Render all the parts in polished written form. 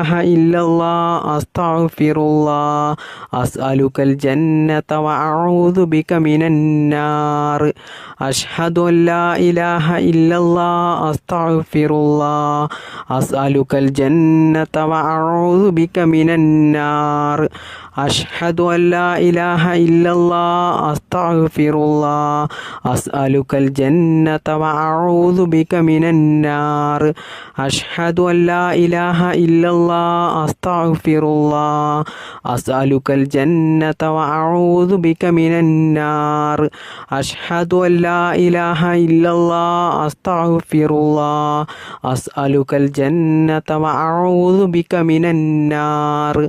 إله إلا الله أستغفر الله أسألك الجنة وأعوذ بك من النار أشهد أن لا إله إلا الله أستغفر الله أسألك الجنة وأعوذ بك من النار أشهد أن لا إله إلا الله أستغفر الله أسألك الجنة وأعوذ بك من النار أشهد أن لا إله إلا الله أستغفر الله أسألك الجنة وأعوذ بك من النار أشهد أن لا إله إلا الله أستغفر الله أسألك الجنة وأعوذ بك من النار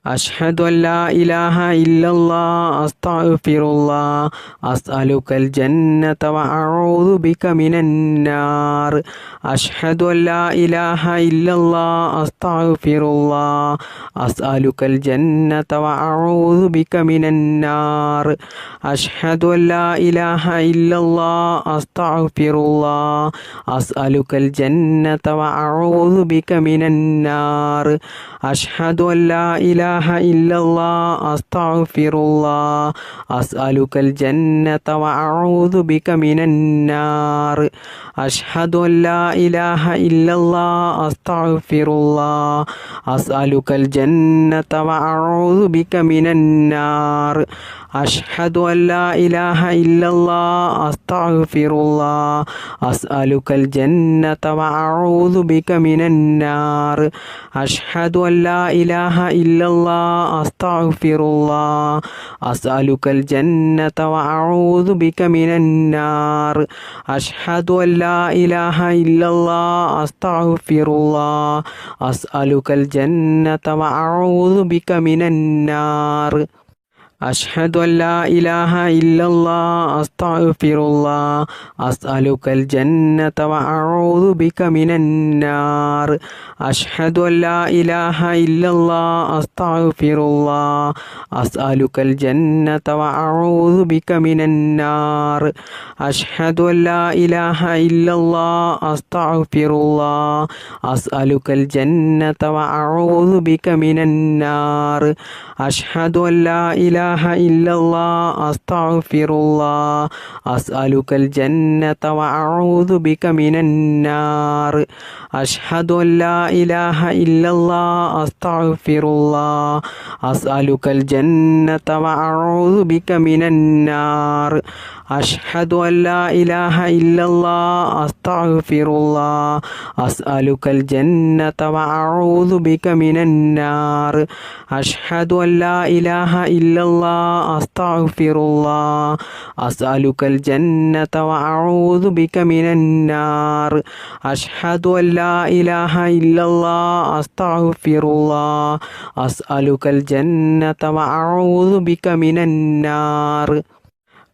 أشهد أن لا إله إلا الله أستغفر الله أسألك الجنة وأعوذ بك من النار أشهد أن لا إله إلا الله أستغفر الله أسألك الجنة وأعوذ بك من النار أشهد أن لا إله إلا الله أستغفر الله أسألك الجنة وأعوذ بك من النار أشهد أن لا إله إلا الله أستغفر الله أسألك الجنة وأعوذ بك من النار أشهد أن لا إله إلا الله أستغفر الله أسألك الجنة وأعوذ بك من النار أشهد أن لا إله إلا الله أستغفر الله أسألك الجنة وأعوذ بك من النار أشهد أن لا إله إلا الله أستغفر الله أسألك الجنة وأعوذ بك من النار أشهد أن لا إله إلا الله أستغفر الله أسألك الجنة وأعوذ بك من النار أشهد أن لا إله إلا الله أستغفر الله أسألك الجنة وأعوذ بك من النار أشهد أن لا إله إلا الله أستغفر الله أسألك الجنة وأعوذ بك من النار أشهد أن لا إله إلا الله أستغفر الله أسألك الجنة وأعوذ بك من النار أشهد أن لا إله إلا الله أستغفر الله أسألك الجنة وأعوذ بك من النار أشهد أن لا إله إلا الله أستغفر الله أسألك الجنة وأعوذ بك من النار أشهد أن لا إله إلا الله أستغفر الله أسألك الجنة وأعوذ بك من النار أشهد أن لا إله إلا الله أستغفر الله أسألك الجنة وأعوذ بك من النار أشهد أن لا إله إلا الله أستغفر الله أسألك الجنة وأعوذ بك من النار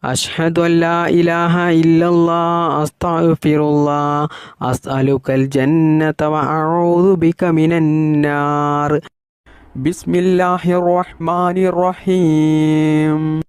أشهد أن لا إله إلا الله أستغفر الله أسألك الجنة وأعوذ بك من النار بسم الله الرحمن الرحيم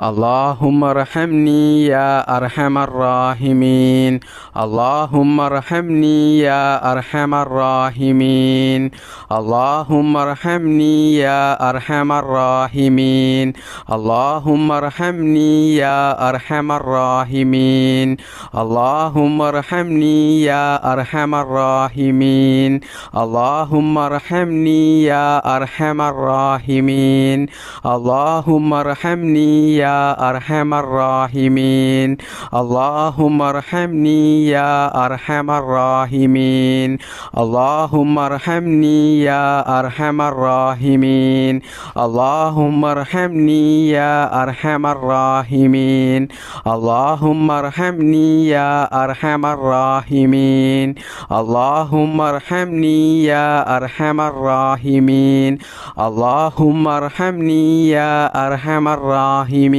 اللهم ارحمني يا أرحم الراحمين اللهم ارحمني يا أرحم الراحمين اللهم ارحمني يا أرحم الراحمين اللهم ارحمني يا أرحم الراحمين اللهم ارحمني يا أرحم الراحمين اللهم ارحمني يا أرحم الراحمين اللهم ارحمني يا أرحم الراحمين اللهم ارحمني يا أرحم الراحمين اللهم ارحمني يا أرحم الراحمين اللهم ارحمني يا أرحم الراحمين اللهم ارحمني يا أرحم الراحمين اللهم ارحمني يا أرحم الراحمين اللهم ارحمني يا أرحم الراحمين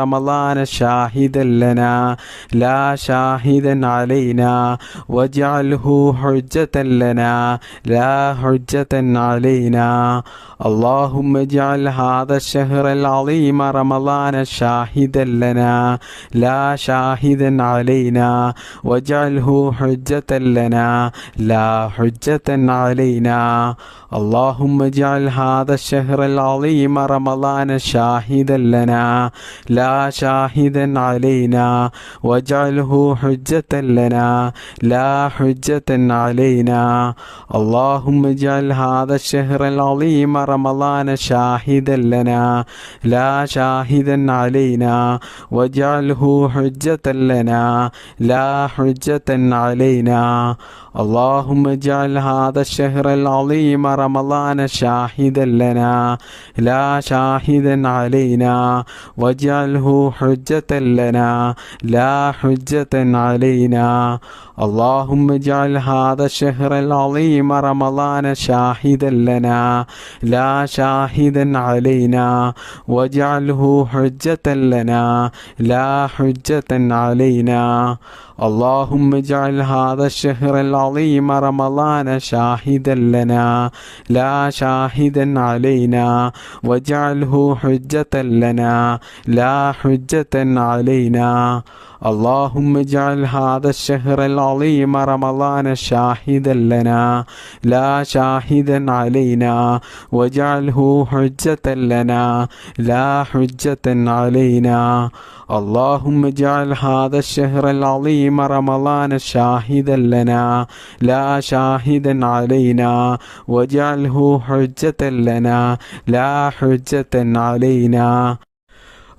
رمضان شاهدا لنا لا شاهدا علينا واجعله حجة لنا لا حجة علينا اللهم اجعل هذا الشهر العظيم رمضان شاهدا لنا لا شاهدا علينا واجعله حجة لنا لا حجة علينا اللهم اجعل هذا الشهر العظيم رمضان شاهدا لنا لا شاهدا علينا واجعله حجة لنا لا حجة علينا اللهم اجعل هذا الشهر العظيم رمضان شاهدا لنا لا شاهدا علينا واجعله حجة لنا لا حجة علينا اللهم اجعل هذا الشهر العظيم رمضان شاهدا لنا لا شاهدا علينا واجعله حجة لنا لا حجة علينا اللهم اجعل هذا الشهر العظيم رمضان شاهدا لنا لا شاهدا علينا واجعله حجة لنا لا حجة علينا اللهم اجعل هذا الشهر العظيم رمضان شاهدا لنا لا شاهدا علينا واجعله حجة لنا لا حجة علينا اللهم اجعل هذا الشهر العظيم رمضان شاهدا لنا لا شاهدا علينا واجعله حجة لنا لا حجة علينا اللهم اجعل هذا الشهر العظيم رمضان شاهدا لنا لا شاهدا علينا واجعله حجة لنا لا حجة علينا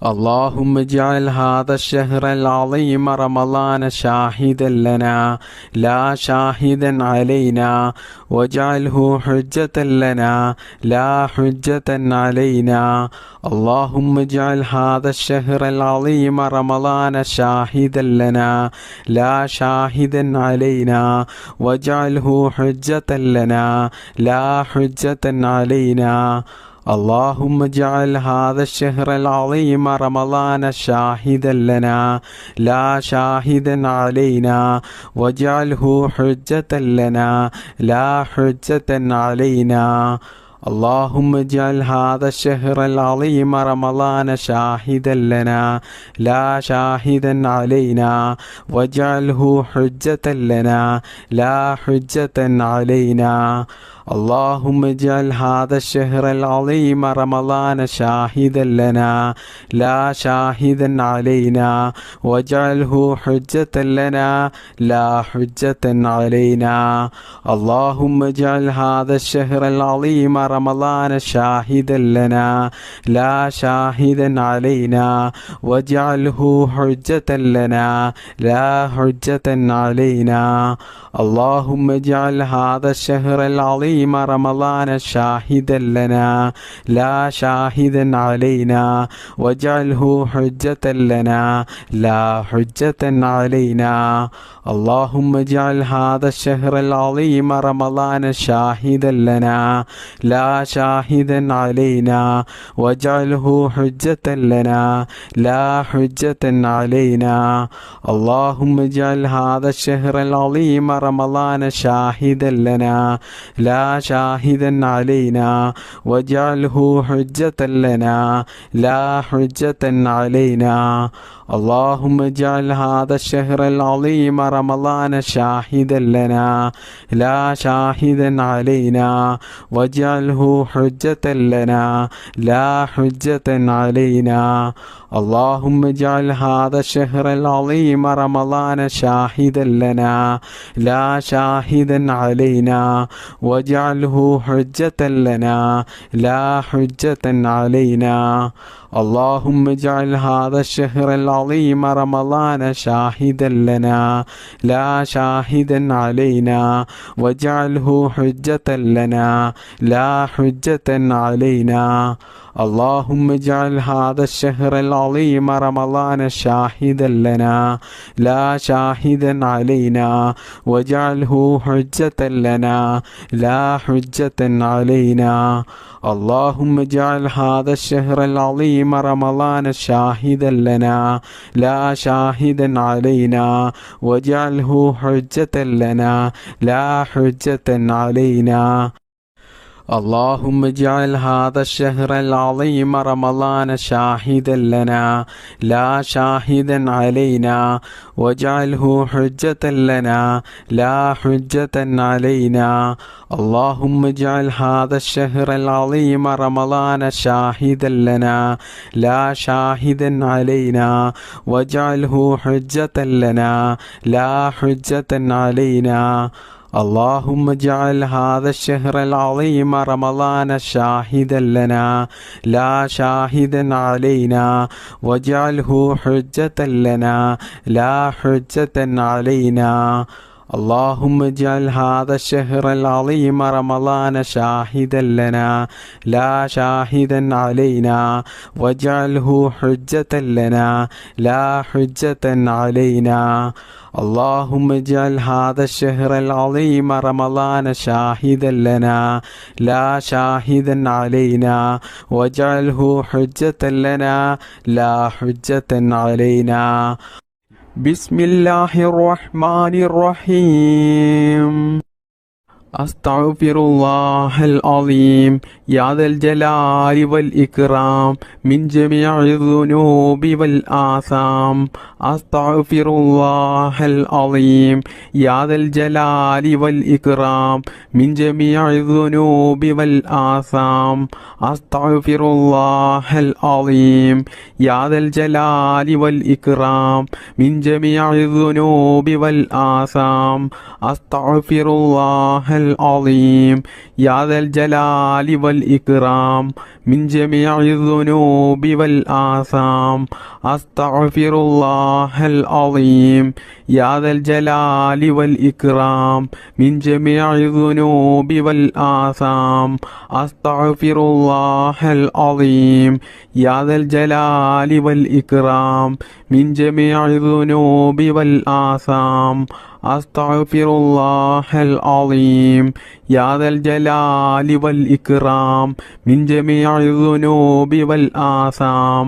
اللهم اجعل هذا الشهر العظيم رمضان شاهدا لنا لا شاهدا علينا واجعله حجة لنا لا حجة علينا اللهم اجعل هذا الشهر العظيم رمضان شاهدا لنا لا شاهدا علينا واجعله حجة لنا لا حجة علينا اللهم اجعل هذا الشهر العظيم رمضان شاهدا لنا لا شاهدا علينا واجعله حجة لنا لا حجة علينا اللهم اجعل هذا الشهر العظيم رمضان شاهدا لنا لا شاهدا علينا واجعله حجة لنا لا حجة علينا اللهم اجعل هذا الشهر العظيم رمضان شاهدا لنا لا شاهدا علينا واجعله حجة لنا لا حجة علينا اللهم اجعل هذا الشهر العظيم رمضان شاهدا لنا لا شاهدا علينا واجعله حجة لنا لا حجة علينا اللهم اجعل هذا الشهر العظيم رمضان شاهدا لنا لا شاهدا علينا واجعله حجة لنا لا حجة علينا اللهم اجعل هذا الشهر العظيم رمضان شاهدا لنا لا شاهدا علينا واجعله حجة لنا لا حجة علينا اللهم اجعل هذا الشهر العظيم رمضان شاهدا لنا لا شاهدا علينا واجعله حجة لنا لا حجة علينا اللهم اجعل هذا الشهر العظيم رمضان شاهدا لنا لا شاهدا علينا واجعله حجة لنا لا حجة علينا اللهم اجعل هذا الشهر العظيم رمضان شاهدا لنا لا شاهدا علينا واجعله حجة لنا لا حجة علينا اللهم اجعل هذا الشهر العظيم رمضان شاهدا لنا لا شاهدا علينا واجعله حجة لنا لا حجة علينا. اللهم اجعل هذا الشهر العظيم رمضان شاهدا لنا لا شاهدا علينا واجعله حجة لنا لا حجة علينا. اللهم اجعل هذا الشهر العظيم رمضان شاهدا لنا لا شاهدا علينا واجعله حجة لنا لا حجة علينا. اللهم اجعل هذا الشهر العظيم رمضان شاهدا لنا لا شاهدا علينا واجعله حجة لنا لا حجة علينا. اللهم اجعل هذا الشهر العظيم رمضان شاهدا لنا لا شاهدا علينا واجعله حجة لنا لا حجة علينا. اللهم اجعل هذا الشهر العظيم رمضان شاهدا لنا لا شاهدا علينا واجعله حجة لنا لا حجة علينا. اللهم اجعل هذا الشهر العظيم رمضان شاهدا لنا لا شاهدا علينا واجعله حجة لنا لا حجة علينا. اللهم اجعل هذا الشهر العظيم رمضان شاهدا لنا لا شاهدا علينا واجعله حجة لنا لا حجة علينا. بسم الله الرحمن الرحيم. أستغفر الله العظيم يا ذا الجلال والإكرام من جميع الذنوب والآثام. أستغفر الله العظيم يا ذا الجلال والإكرام من جميع الذنوب والآثام. أستغفر الله العظيم يا ذا الجلال والإكرام من جميع الذنوب والآثام. أستغفر الله العظيم يا ذا الجلال والإكرام من جميع الذنوب والآثام. أستغفر الله العظيم يا ذا الجلال والإكرام من جميع الذنوب والآثام. أستغفر الله العظيم يا ذا الجلال والإكرام من جميع الذنوب والآثام. أستغفر الله العظيم يا ذا الجلال والإكرام من جميع الذنوب والآثام.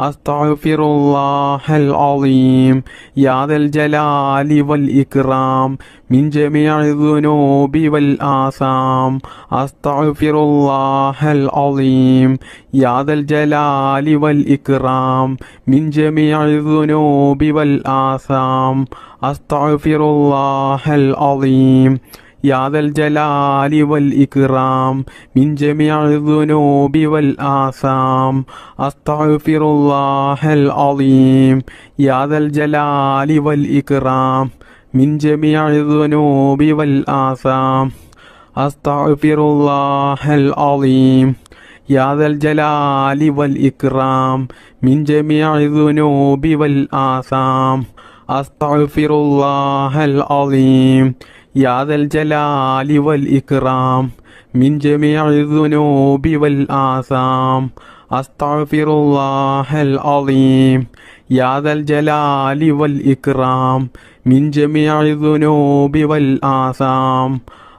أستغفر الله العظيم يا ذا الجلال والإكرام من جميع الذنوب والآثام. أستغفر الله العظيم يا ذا الجلال والإكرام من جميع الذنوب والآثام. أستغفر الله العظيم يا ذا الجلال والإكرام من جميع الذنوب والآثام. أستغفر الله العظيم يا ذا الجلال والإكرام من جميع الذنوب والآثام. أستغفر الله العظيم يا ذا الجلال والإكرام من جميع الذنوب والآثام. أستغفر الله العظيم يا ذا الجلال والإكرام من جميع الذنوب والآثام. أستغفر الله العظيم يا ذا الجلال والإكرام من جميع الذنوب والآثام.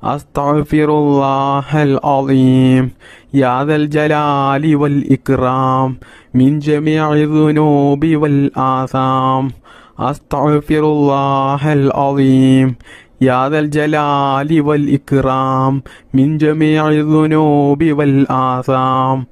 أستغفر الله العظيم يا ذا الجلال والإكرام من جميع الذنوب والآثام. أستغفر الله العظيم يا ذا الجلال والإكرام من جميع الذنوب والآثام.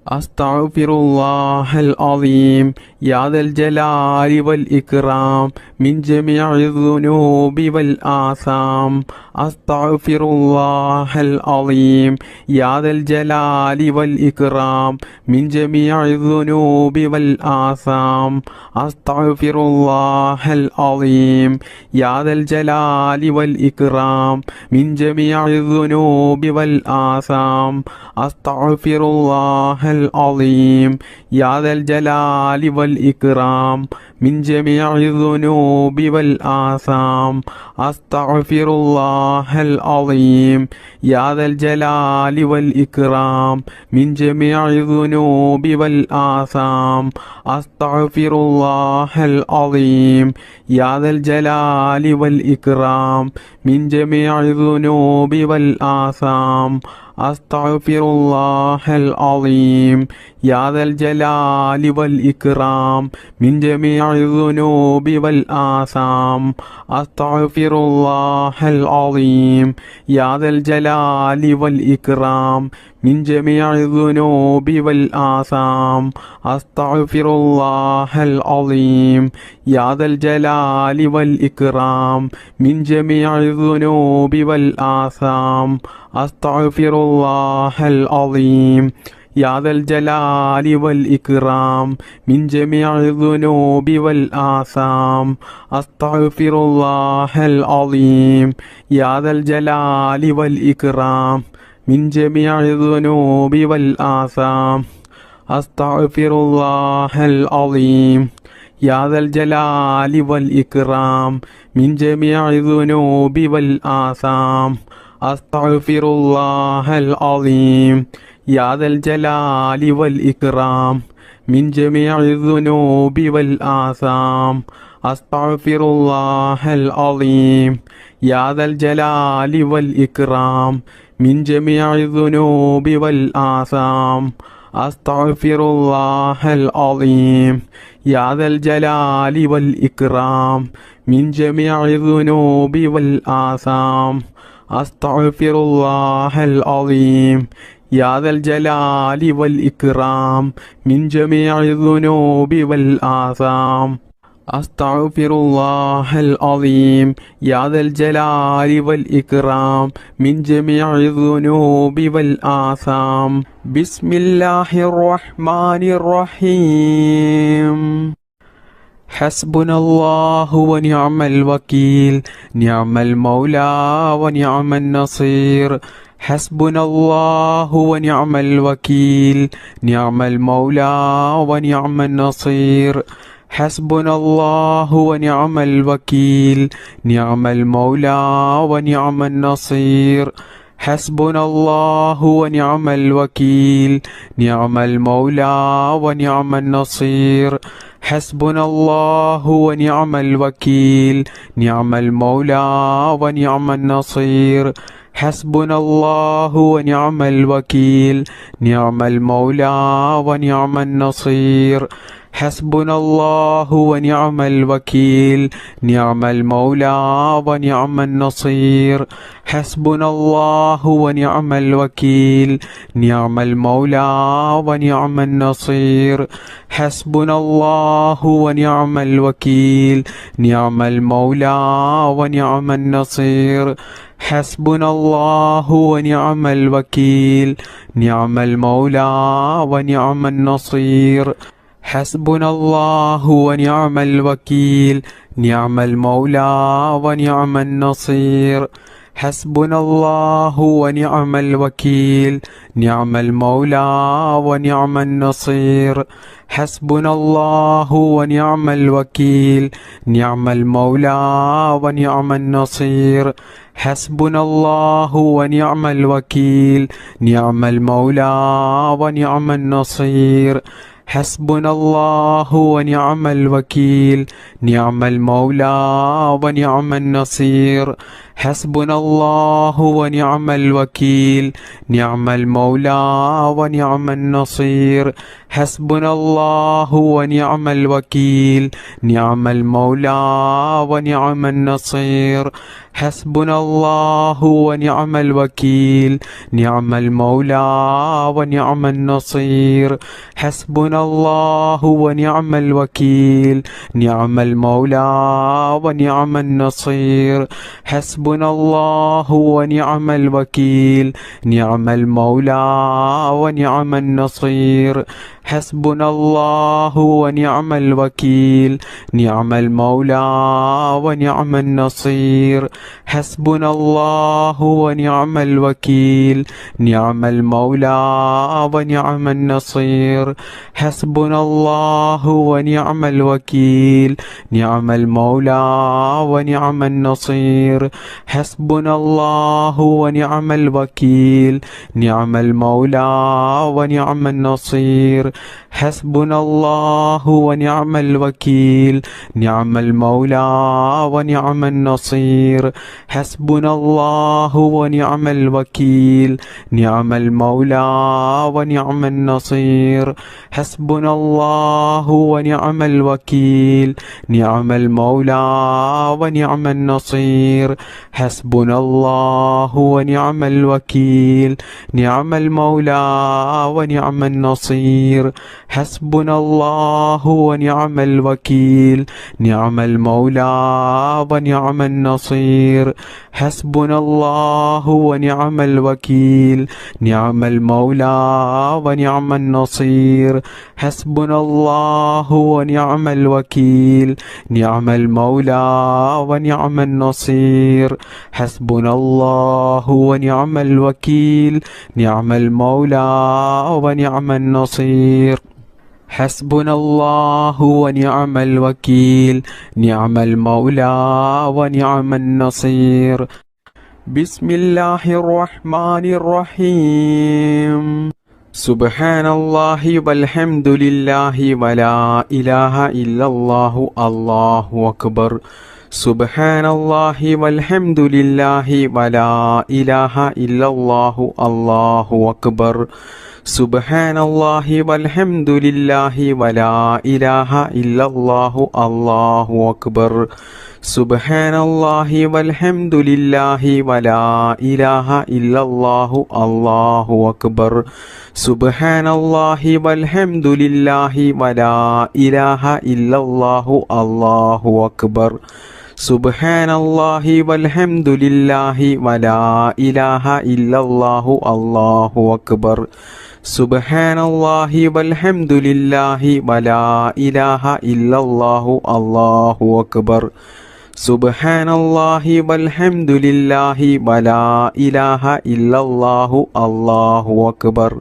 أستغفر الله العظيم يا ذا الجلال والإكرام من جميع الذنوب والآثام. أستغفر الله العظيم يا ذا الجلال والإكرام من جميع الذنوب والآثام. أستغفر الله العظيم يا ذا الجلال والإكرام من جميع الذنوب والآثام. أستغفر الله العظيم يا ذا الجلال والإكرام من جميع الذنوب والآثام أستغفر الله العظيم يا ذا الجلال والإكرام من جميع الذنوب والآثام أستغفر الله العظيم يا ذا الجلال والإكرام من جميع الذنوب والآثام أستغفر الله العظيم يا ذا الجلال والإكرام من جميع الذنوب والآثام أستغفر الله العظيم يا ذا الجلال والإكرام من جميع الذنوب والآثام أستغفر الله العظيم يا ذا الجلال والإكرام من جميع الذنوب والآثام أستغفر الله العظيم يا ذا الجلال والإكرام من جميع الذنوب والآثام أستغفر الله العظيم يا ذا الجلال والإكرام من جميع الذنوب والآثام أستغفر الله العظيم يا ذا الجلال والإكرام من جميع الذنوب والآثام أستغفر الله العظيم يا ذا الجلال والإكرام من جميع الذنوب والآثام أستغفر الله العظيم يا ذا الجلال والإكرام من جميع الذنوب والآثام أستغفر الله العظيم يا ذا الجلال والإكرام من جميع الذنوب والآثام أستغفر الله العظيم يا ذا الجلال والإكرام من جميع الذنوب والآثام أستغفر الله العظيم يا ذا الجلال والإكرام من جميع الذنوب والآثام بسم الله الرحمن الرحيم حسبنا الله ونعم الوكيل نعم المولى ونعم النصير حسبنا الله ونعم الوكيل نعم المولى ونعم النصير حسبنا الله ونعم الوكيل نعم المولى ونعم النصير حسبنا الله ونعم الوكيل نعم المولى ونعم النصير حسبنا الله ونعم الوكيل نعم المولى ونعم النصير حسبنا الله ونعم الوكيل نعم المولى ونعم النصير حسبنا الله ونعم الوكيل نعم المولى ونعم النصير حسبنا الله ونعم الوكيل نعم المولى ونعم النصير حسبنا الله ونعم الوكيل نعم المولى ونعم النصير حسبنا الله ونعم الوكيل نعم المولى ونعم النصير حسبنا الله ونعم الوكيل نعم المولى ونعم النصير حسبنا الله ونعم الوكيل نعم المولى ونعم النصير حسبنا الله ونعم الوكيل نعم المولى ونعم النصير حسبنا الله ونعم الوكيل نعم المولى ونعم النصير حسبنا الله ونعم الوكيل نعم المولى ونعم النصير حسبنا الله ونعم الوكيل نعم المولى ونعم النصير حسبنا الله ونعم الوكيل نعم المولى ونعم النصير حسبنا الله ونعم الوكيل نعم المولى ونعم النصير حسبنا الله ونعم الوكيل نعم المولى ونعم النصير حسبنا الله ونعم الوكيل نعم المولى ونعم النصير حسبنا الله ونعم الوكيل نعم المولى ونعم النصير حسبنا الله ونعم الوكيل نعم المولى ونعم النصير حسبنا الله ونعم الوكيل نعم المولى ونعم النصير حسبنا الله ونعم الوكيل نعم المولى ونعم النصير حسبنا الله ونعم الوكيل نعم المولى ونعم النصير حسبنا الله ونعم الوكيل نعم المولى ونعم النصير حسبنا الله ونعم الوكيل نعم المولى ونعم النصير حسبنا الله ونعم الوكيل نعم المولى ونعم النصير حسبنا الله ونعم الوكيل نعم المولى ونعم النصير حسبنا الله ونعم الوكيل نعم المولى ونعم النصير حسبنا الله ونعم الوكيل نعم المولى ونعم النصير حسبنا الله ونعم الوكيل نعم المولى ونعم النصير حسبنا الله ونعم الوكيل نعم المولى ونعم النصير بسم الله الرحمن الرحيم سبحان الله والحمد لله ولا إله إلا الله الله أكبر سبحان الله والحمد لله ولا إله إلا الله الله أكبر سبحان الله والحمد لله ولا إله إلا الله الله أكبر سبحان الله والحمد لله ولا إله إلا الله الله أكبر سبحان الله والحمد لله ولا إله إلا الله الله أكبر سبحان الله والحمد لله ولا إله إلا الله الله أكبر سبحان الله والحمد لله ولا إله إلا الله الله أكبر سبحان الله والحمد لله ولا إله إلا الله الله أكبر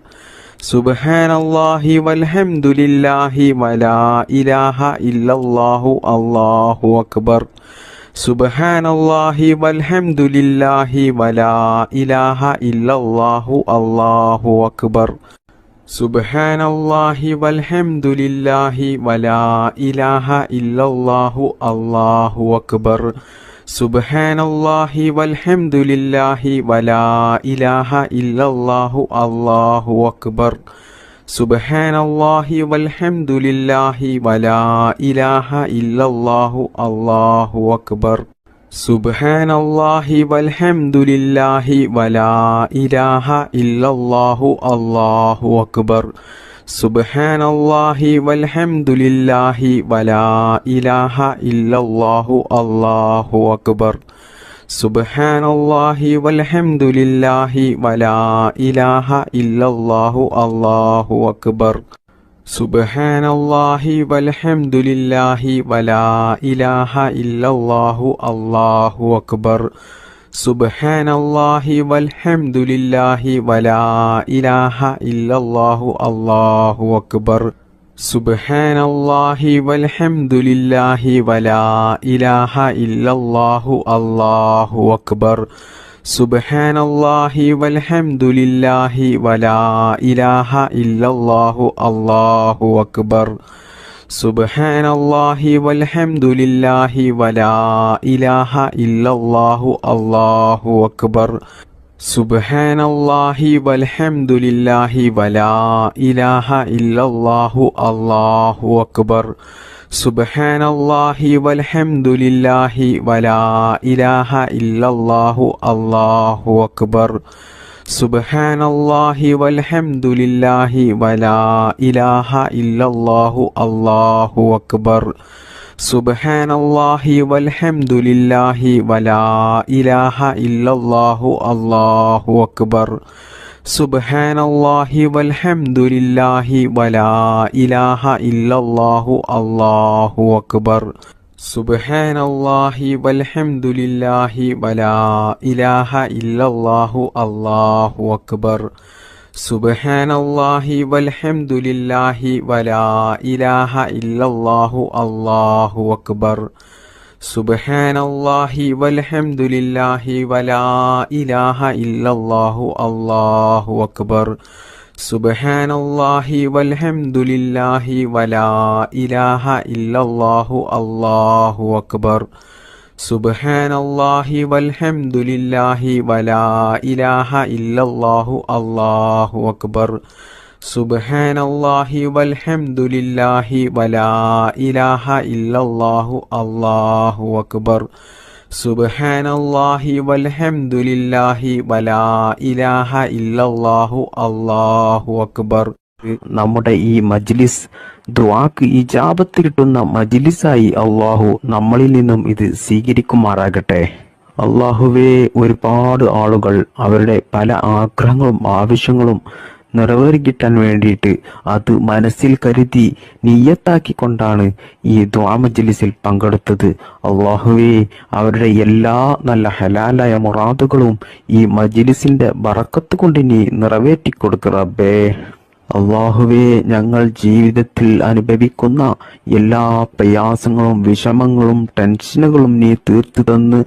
سبحان الله والحمد لله ولا إله إلا الله الله أكبر سبحان الله والحمد لله ولا إله إلا الله الله أكبر سبحان الله والحمد لله ولا إله إلا الله الله أكبر سبحان الله والحمد لله ولا إله إلا الله الله أكبر سبحان الله والحمد لله ولا إله إلا الله الله أكبر سبحان الله والحمد لله ولا إله إلا الله الله أكبر سبحان الله والحمد لله ولا إله إلا الله الله أكبر سبحان الله والحمد لله ولا إله إلا الله الله أكبر سبحان الله والحمد لله ولا إله إلا الله الله أكبر سبحان الله والحمد لله ولا إله إلا الله الله أكبر سبحان الله والحمد لله ولا إله إلا الله الله أكبر سبحان الله والحمد لله ولا إله إلا الله الله أكبر سبحان الله والحمد لله ولا إله إلا الله الله أكبر سبحان الله والحمد لله ولا إله إلا الله الله أكبر سبحان الله والحمد لله ولا إله إلا الله الله أكبر سبحان الله والحمد لله ولا إله إلا الله الله أكبر سبحان الله والحمد لله ولا إله إلا الله الله أكبر സുബ്ഹാനല്ലാഹി വൽഹംദുലില്ലാഹി വലാ ഇലാഹ ഇല്ലല്ലാഹു അല്ലാഹു അക്ബർ. സുബ്ഹാനല്ലാഹി വൽഹംദുലില്ലാഹി വലാ ഇലാഹ ഇല്ലല്ലാഹു അല്ലാഹു അക്ബർ. സുബ്ഹാനല്ലാഹി വൽഹംദുലില്ലാഹി വലാ ഇലാഹ ഇല്ലല്ലാഹു അല്ലാഹു അക്ബർ. സുബ്ഹാനല്ലാഹി വൽഹംദുലില്ലാഹി വലാ ഇലാഹ ഇല്ലല്ലാഹു അല്ലാഹു അക്ബർ. സുബ്ഹാനല്ലാഹി വൽഹംദുലില്ലാഹി വലാ ഇലാഹ ഇല്ലല്ലാഹു അല്ലാഹു അക്ബർ. സുബ്ഹാനല്ലാഹി വൽഹംദുലില്ലാഹി വലാ ഇലാഹ ഇല്ലല്ലാഹു അല്ലാഹു അക്ബർ. സുബ്ഹാനല്ലാഹി വൽഹംദുലില്ലാഹി വലാ ഇലാഹ ഇല്ലല്ലാഹു അല്ലാഹു അക്ബർ. സുബ്ഹാനല്ലാഹി വൽഹംദുലില്ലാഹി വലാ ഇലാഹ ഇല്ലല്ലാഹു അല്ലാഹു അക്ബർ. നമ്മുടെ ഈ മജ്ലിസ് ദുആക്ക് ഇജാബത്ത് കിട്ടുന്ന മജ്ലിസായി അള്ളാഹു നമ്മളിൽ നിന്നും ഇത് സ്വീകരിക്കുമാറാകട്ടെ. അള്ളാഹുവേ, ഒരുപാട് ആളുകൾ അവരുടെ പല ആഗ്രഹങ്ങളും ആവശ്യങ്ങളും നിറവേറിക്കിട്ടാൻ വേണ്ടിയിട്ട് അത് മനസ്സിൽ കരുതി നിയ്യത്താക്കിക്കൊണ്ടാണ് ഈ ദുആ മജ്ലിസിൽ പങ്കെടുത്തത്. അള്ളാഹുവേ, അവരുടെ എല്ലാ നല്ല ഹലാലായ മുറാദുകളും ഈ മജ്ലിസിന്റെ ബറക്കത്ത് കൊണ്ട് നീ നിറവേറ്റിക്കൊടുക്ക് റബ്ബേ. അള്ളാഹുവേ, ഞങ്ങൾ ജീവിതത്തിൽ അനുഭവിക്കുന്ന എല്ലാ പ്രയാസങ്ങളും വിഷമങ്ങളും ടെൻഷനുകളും നീ തീർത്തു തന്ന്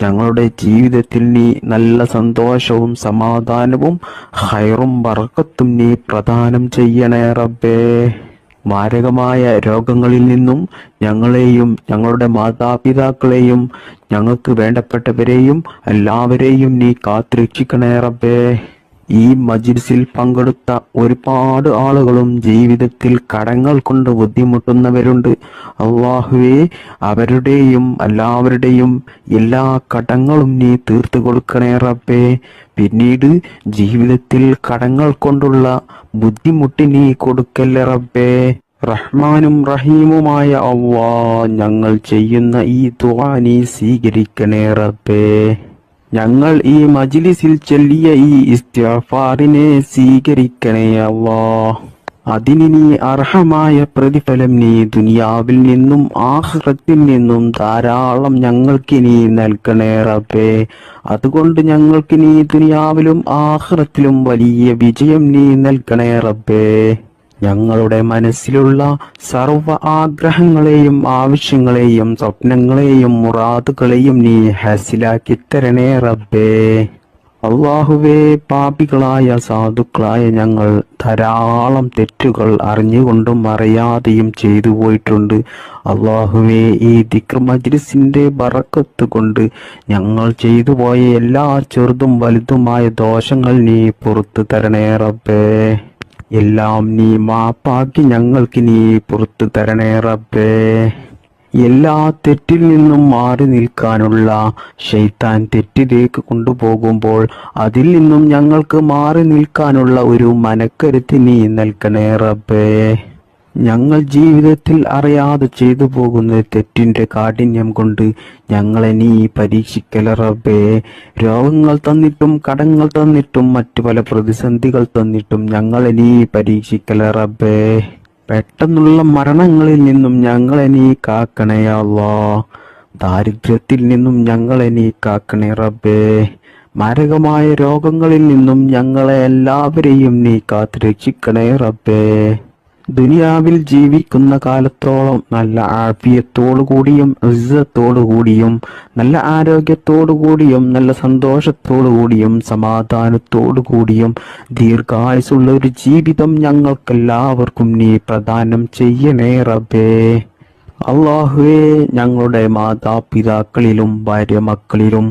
ഞങ്ങളുടെ ജീവിതത്തിൽ നീ നല്ല സന്തോഷവും സമാധാനവും ഹൈറും ബറക്കത്തും നീ പ്രദാനം ചെയ്യണേ റബ്ബേ. മാരകമായ രോഗങ്ങളിൽ നിന്നും ഞങ്ങളെയും ഞങ്ങളുടെ മാതാപിതാക്കളെയും ഞങ്ങൾക്ക് വേണ്ടപ്പെട്ടവരെയും എല്ലാവരെയും നീ കാത്തുരക്ഷിക്കണേ റബ്ബേ. ഈ മജ്ലിസിൽ പങ്കെടുത്ത ഒരുപാട് ആളുകളും ജീവിതത്തിൽ കടങ്ങൾ കൊണ്ട് ബുദ്ധിമുട്ടുന്നവരുണ്ട്. അള്ളാഹുവേ, അവരുടെയും എല്ലാവരുടെയും എല്ലാ കടങ്ങളും നീ തീർത്തു കൊടുക്കണേ റബ്ബേ. പിന്നീട് ജീവിതത്തിൽ കടങ്ങൾ കൊണ്ടുള്ള ബുദ്ധിമുട്ട് നീ കൊടുക്കല്ലേ റബ്ബേ. റഹ്മാനും റഹീമുമായ അല്ലാഹ്, ഞങ്ങൾ ചെയ്യുന്ന ഈ ദുആ നീ സ്വീകരിക്കണേ റബ്ബേ. ഞങ്ങൾ ഈ മജ്ലിസിൽ ചൊല്ലിയ ഈ ഇസ്തിഗ്ഫാറിനെ സ്വീകരിക്കണേ അല്ലാഹ്. അതിന് നീ അർഹമായ പ്രതിഫലം നീ ദുനിയാവിൽ നിന്നും ആഖിറത്തിൽ നിന്നും ധാരാളം ഞങ്ങൾക്ക് നീ നൽകണേ റബ്ബേ. അതുകൊണ്ട് ഞങ്ങൾക്ക് നീ ദുനിയാവിലും ആഖിറത്തിലും വലിയ വിജയം നീ നൽകണേ റബ്ബേ. ഞങ്ങളുടെ മനസ്സിലുള്ള സർവ്വ ആഗ്രഹങ്ങളെയും ആവശ്യങ്ങളെയും സ്വപ്നങ്ങളെയും മുറാദുകളെയും നീ ഹാസിലാക്കി തരണേ റബ്ബേ. അള്ളാഹുവേ, പാപികളായ സാധുക്കളായ ഞങ്ങൾ ധാരാളം തെറ്റുകൾ അറിഞ്ഞുകൊണ്ടും അറിയാതെയും ചെയ്തു പോയിട്ടുണ്ട്. അള്ളാഹുവേ, ഈ ദിക്ർ മജ്ലിസിന്റെ ബറക്കത്ത് കൊണ്ട് ഞങ്ങൾ ചെയ്തു പോയ എല്ലാ ചെറുതും വലുതുമായ ദോഷങ്ങൾ നീ പുറത്തു തരണേ റബ്ബേ. എല്ലാം നീ മാപ്പാക്കി ഞങ്ങൾക്ക് നീ പുറത്തു തരണേ റബ്ബേ. എല്ലാ തെറ്റിൽ നിന്നും മാറി നിൽക്കാനുള്ള ശൈത്താൻ തെറ്റിലേക്ക് കൊണ്ടുപോകുമ്പോൾ അതിൽ നിന്നും ഞങ്ങൾക്ക് മാറി നിൽക്കാനുള്ള ഒരു മനക്കരുത്ത് നീ നൽകണേ റബ്ബേ. ഞങ്ങൾ ജീവിതത്തിൽ അറിയാതെ ചെയ്തു പോകുന്ന തെറ്റിന്റെ കാഠിന്യം കൊണ്ട് ഞങ്ങളെ നീ പരീക്ഷിക്കല റബ്ബേ. രോഗങ്ങൾ തന്നിട്ടും കടങ്ങൾ തന്നിട്ടും മറ്റു പല പ്രതിസന്ധികൾ തന്നിട്ടും ഞങ്ങളെ നീ പരീക്ഷിക്കല റബ്ബേ. പെട്ടെന്നുള്ള മരണങ്ങളിൽ നിന്നും ഞങ്ങളെ നീ കാക്കണേ അല്ലാഹ്. ദാരിദ്ര്യത്തിൽ നിന്നും ഞങ്ങളെ നീ കാക്കണേ റബ്ബേ. മാരകമായ രോഗങ്ങളിൽ നിന്നും ഞങ്ങളെ എല്ലാവരെയും നീ കാത്തു രക്ഷിക്കണേ റബ്ബേ. ദുനിയാവിൽ ജീവിക്കുന്ന കാലത്തോളം നല്ല ആഫിയത്തോടു കൂടിയും ഇസ്സത്തോടു കൂടിയും നല്ല ആരോഗ്യത്തോടു കൂടിയും നല്ല സന്തോഷത്തോടു കൂടിയും സമാധാനത്തോടു കൂടിയും ദീർഘായുസുള്ള ഒരു ജീവിതം ഞങ്ങൾക്കെല്ലാവർക്കും നീ പ്രദാനം ചെയ്യണേ റബ്ബേ. അള്ളാഹുവേ, ഞങ്ങളുടെ മാതാപിതാക്കളിലും ഭാര്യ മക്കളിലും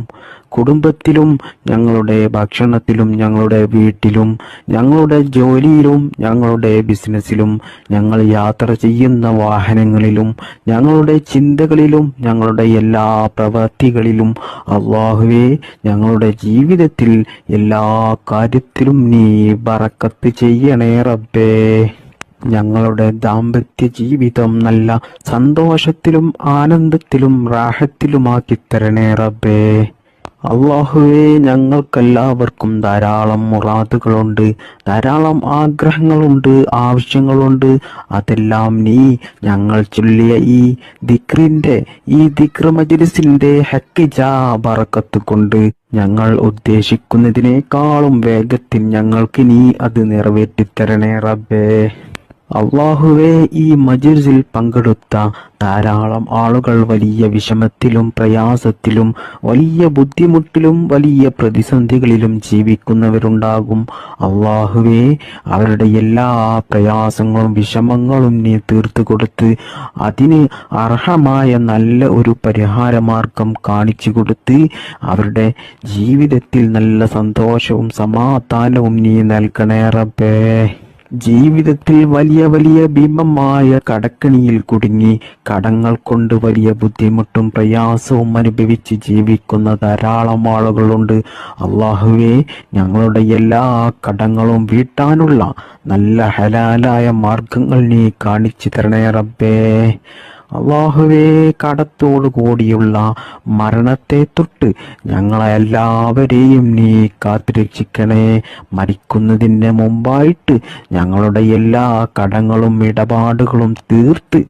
കുടുംബത്തിലും ഞങ്ങളുടെ ഭക്ഷണത്തിലും ഞങ്ങളുടെ വീട്ടിലും ഞങ്ങളുടെ ജോലിയിലും ഞങ്ങളുടെ ബിസിനസ്സിലും ഞങ്ങൾ യാത്ര ചെയ്യുന്ന വാഹനങ്ങളിലും ഞങ്ങളുടെ ചിന്തകളിലും ഞങ്ങളുടെ എല്ലാ പ്രവൃത്തികളിലും അല്ലാഹുവേ, ഞങ്ങളുടെ ജീവിതത്തിൽ എല്ലാ കാര്യത്തിലും നീ ബറക്കത്ത് ചെയ്യണേ റബ്ബേ. ഞങ്ങളുടെ ദാമ്പത്യ ജീവിതം നല്ല സന്തോഷത്തിലും ആനന്ദത്തിലും റാഹത്തിലുമാക്കി തരണേ റബ്ബേ. അള്ളാഹുവേ, ഞങ്ങൾക്കെല്ലാവർക്കും ധാരാളം മുറാദുകളുണ്ട്, ധാരാളം ആഗ്രഹങ്ങളുണ്ട്, ആവശ്യങ്ങളുണ്ട്. അതെല്ലാം നീ ഞങ്ങൾ ചൊല്ലിയ ഈ ദിക്ർ മജ്‌ലിസിന്റെ ഹക്കിജാ ബറക്കത്ത് കൊണ്ട് ഞങ്ങൾ ഉദ്ദേശിക്കുന്നതിനേക്കാളും വേഗത്തിൽ ഞങ്ങൾക്ക് നീ അത് നിറവേറ്റിത്തരണേ റബ്ബേ. അള്ളാഹുവേ, ഈ മജ്‌ലിസിൽ പങ്കെടുത്ത ധാരാളം ആളുകൾ വലിയ വിഷമത്തിലും പ്രയാസത്തിലും വലിയ ബുദ്ധിമുട്ടിലും വലിയ പ്രതിസന്ധികളിലും ജീവിക്കുന്നവരുണ്ടാകും. അള്ളാഹുവേ, അവരുടെ എല്ലാ പ്രയാസങ്ങളും വിഷമങ്ങളും നീ തീർത്തു കൊടുത്ത് അതിന് അർഹമായ നല്ല ഒരു പരിഹാരമാർഗം കാണിച്ചു കൊടുത്ത് അവരുടെ ജീവിതത്തിൽ നല്ല സന്തോഷവും സമാധാനവും നീ നൽകണേ റബ്ബേ. ജീവിതത്തിൽ വലിയ വലിയ ഭീമമായ കടക്കെണിയിൽ കുടുങ്ങി കടങ്ങൾ കൊണ്ട് വലിയ ബുദ്ധിമുട്ടും പ്രയാസവും അനുഭവിച്ച് ജീവിക്കുന്ന ധാരാളം ആളുകളുണ്ട്. അള്ളാഹുവേ, ഞങ്ങളുടെ എല്ലാ കടങ്ങളും വീട്ടാനുള്ള നല്ല ഹലാലായ മാർഗങ്ങൾ നീ കാണിച്ചു തരണേ റബ്ബേ. അള്ളാഹുവേ, കടത്തോടു കൂടിയുള്ള മരണത്തെ തൊട്ട് ഞങ്ങളെ എല്ലാവരെയും നീ കാത്തുരക്ഷിക്കണേ. മരിക്കുന്നതിന് മുമ്പായിട്ട് ഞങ്ങളുടെ എല്ലാ കടങ്ങളും ഇടപാടുകളും തീർത്ത്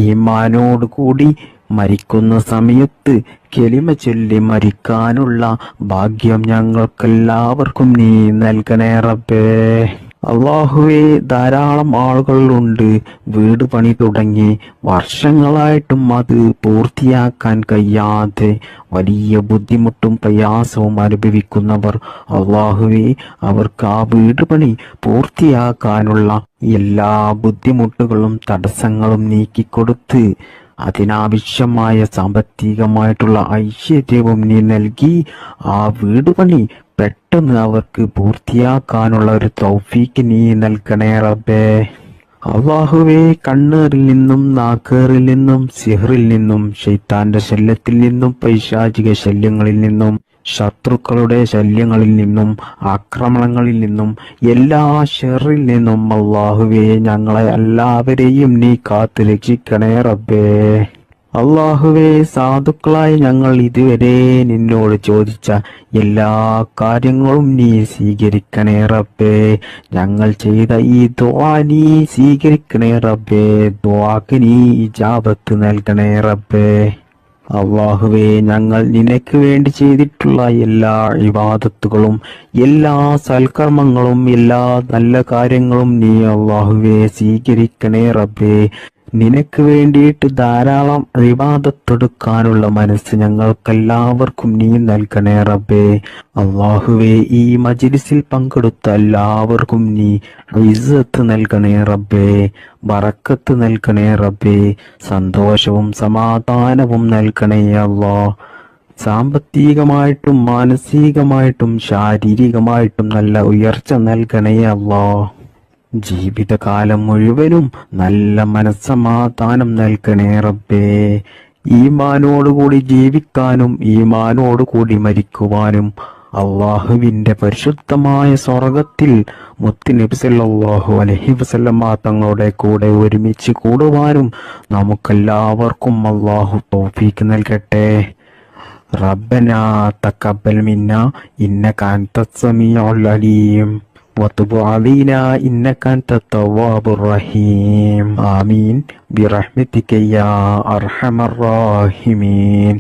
ഈമാനോട് കൂടി മരിക്കുന്ന സമയത്ത് കെലിമ ചൊല്ലി മരിക്കാനുള്ള ഭാഗ്യം ഞങ്ങൾക്കെല്ലാവർക്കും നീ നൽകണേ റബ്ബേ. അള്ളാഹുവേ, ധാരാളം ആളുകളുണ്ട് വീട് പണി തുടങ്ങി വർഷങ്ങളായിട്ടും അത് പൂർത്തിയാക്കാൻ കഴിയാതെ വലിയ ബുദ്ധിമുട്ടും പ്രയാസവും അനുഭവിക്കുന്നവർ. അള്ളാഹുവേ, അവർക്ക് ആ വീട് പണി പൂർത്തിയാക്കാനുള്ള എല്ലാ ബുദ്ധിമുട്ടുകളും തടസ്സങ്ങളും നീക്കിക്കൊടുത്ത് അതിനാവശ്യമായ സാമ്പത്തികമായിട്ടുള്ള ഐശ്വര്യവും നീ നൽകി ആ വീട് പണി പെട്ടെന്ന് അവർക്ക് പൂർത്തിയാക്കാനുള്ള ഒരു തൗഫീക്ക് നീ നൽകണേ റബ്ബേ. അള്ളാഹുവേ, കണ്ണേറിൽ നിന്നും നാക്കേറിൽ നിന്നും സിഹറിൽ നിന്നും ശൈത്താന്റെ ശല്യത്തിൽ നിന്നും പൈശാചിക ശല്യങ്ങളിൽ നിന്നും ശത്രുക്കളുടെ ശല്യങ്ങളിൽ നിന്നും ആക്രമണങ്ങളിൽ നിന്നും എല്ലാ ഷെറിൽ നിന്നും അള്ളാഹുവേ, ഞങ്ങളെ എല്ലാവരെയും നീ കാത്തു രക്ഷിക്കണേ റബ്ബേ. അള്ളാഹുവേ, സാധുക്കളായി ഞങ്ങൾ ഇതുവരെ നിന്നോട് ചോദിച്ച എല്ലാ കാര്യങ്ങളും നീ സ്വീകരിക്കണേ റബ്ബേ. ഞങ്ങൾ ചെയ്ത ഈ ദുആ നീ സ്വീകരിക്കണേ റബ്ബേ. ദുആക്ക് നീ ഇജാബത്ത് നൽകണേ റബ്ബേ. അള്ളാഹുവേ, ഞങ്ങൾ നിനക്ക് വേണ്ടി ചെയ്തിട്ടുള്ള എല്ലാ ഇബാദത്തുകളും എല്ലാ സൽക്കർമ്മങ്ങളും എല്ലാ നല്ല കാര്യങ്ങളും നീ അള്ളാഹുവേ സ്വീകരിക്കണേ റബ്ബേ. നിനക്ക് വേണ്ടിയിട്ട് ധാരാളം ഇബാദത്തെടുക്കാനുള്ള മനസ്സ് ഞങ്ങൾക്കെല്ലാവർക്കും നീ നൽകണേ റബ്ബേ. അള്ളാഹുവേ, ഈ മജ്‌ലിസിൽ പങ്കെടുത്ത എല്ലാവർക്കും നീ ഇസ്സത്ത് നൽകണേ റബ്ബേ, ബറക്കത്ത് നൽകണേ റബ്ബേ, സന്തോഷവും സമാധാനവും നൽകണേ അല്ലാഹ്. സാമ്പത്തികമായിട്ടും മാനസികമായിട്ടും ശാരീരികമായിട്ടും നല്ല ഉയർച്ച നൽകണേ അല്ലാഹ്. ജീവിതകാലം മുഴുവനും നല്ല മനസ്സമാധാനം നൽകണേ റബ്ബേ. ഈമാനോടുകൂടി ജീവിക്കാനും ഈമാനോടുകൂടി മരിക്കുവാനും അള്ളാഹുവിന്റെ പരിശുദ്ധമായ സ്വർഗത്തിൽ മുത്തുനബി സല്ലല്ലാഹു അലൈഹി വസല്ലമ തങ്ങളുടെ കൂടെ ഒരുമിച്ച് കൂടുവാനും നമുക്കെല്ലാവർക്കും അള്ളാഹു തൗഫീക്ക് നൽകട്ടെ. റബ്ബനാ തഖബ്ബൽ മിന്നാ ഇന്നക അൻതസ് സമീഉൽ അലീം وتب علينا إنك أنت التواب الرحيم آمين برحمتك يا أرحم الراحمين.